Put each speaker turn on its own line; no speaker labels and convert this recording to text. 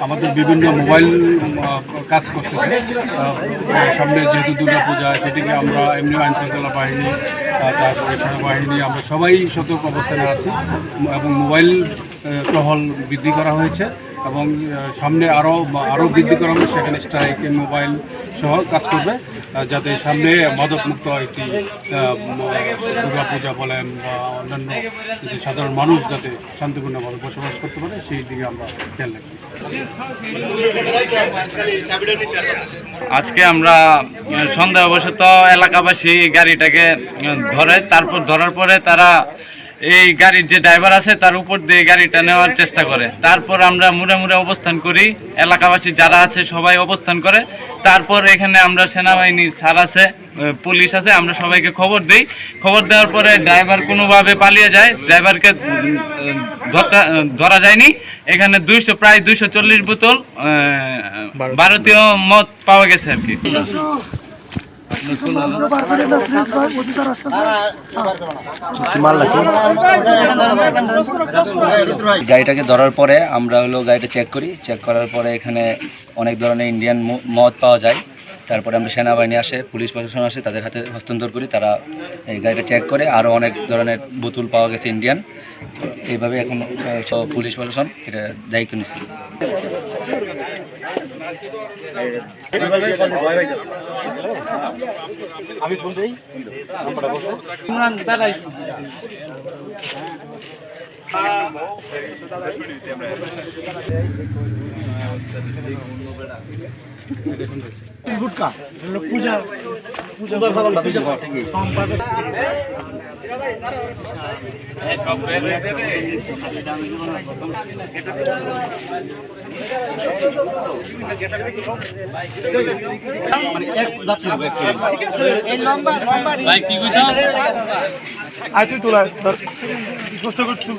আমাদের বিভিন্ন মোবাইল কাজ করতেছে। সামনে যেহেতু দুর্গাপূজা, সেটিকে আমরা এমনি আইনশৃঙ্খলা বাহিনী, তারপরে সেনাবাহিনী, আমরা সবাই সতর্ক অবস্থানে আছি এবং মোবাইল টহল বৃদ্ধি করা হয়েছে এবং সামনে আরও বৃদ্ধি করা হবে। সেখানে স্ট্রাইক মোবাইল সহ কাজ করবে, যাতে সামনে মাদকমুক্ত একটি দুর্গাপূজা বলেন বা অন্যান্য সাধারণ মানুষ যাতে শান্তিপূর্ণভাবে বসবাস করতে পারে, সেই দিকে আমরা খেয়াল রাখি।
আজকে আমরা সন্দেহবশত এলাকাবাসী গাড়িটাকে ধরার পরে তারা এই গাড়ির যে ড্রাইভার আছে তার উপর দিয়ে গাড়িটা নেওয়ার চেষ্টা করে। তারপর আমরা মুড়ে অবস্থান করি, এলাকাবাসী যারা আছে সবাই অবস্থান করে। তারপর এখানে আমরা সেনাবাহিনী স্যার আছে, পুলিশ আছে, আমরা সবাইকে খবর দিই। খবর দেওয়ার পরে ড্রাইভার কোনোভাবে পালিয়ে যায়, ড্রাইভারকে ধরা যায়নি। এখানে প্রায় 240 বোতল ভারতীয় মদ পাওয়া গেছে আর কি।
গাড়িটাকে ধরার পরে আমরা গাড়িটা চেক করার পরে এখানে অনেক ধরনের ইন্ডিয়ান মদ পাওয়া যায়। তারপরে আমরা সেনাবাহিনী আসে, পুলিশ প্রশাসন আসে, তাদের হাতে হস্তান্তর করি। তারা এই গাড়িটা চেক করে, আরও অনেক ধরনের বোতল পাওয়া গেছে ইন্ডিয়ান। এইভাবে এখন সব পুলিশ প্রশাসন এটা দায়িত্ব নিচ্ছে।
গুটকা পূজা তুই তোলা কষ্ট করছু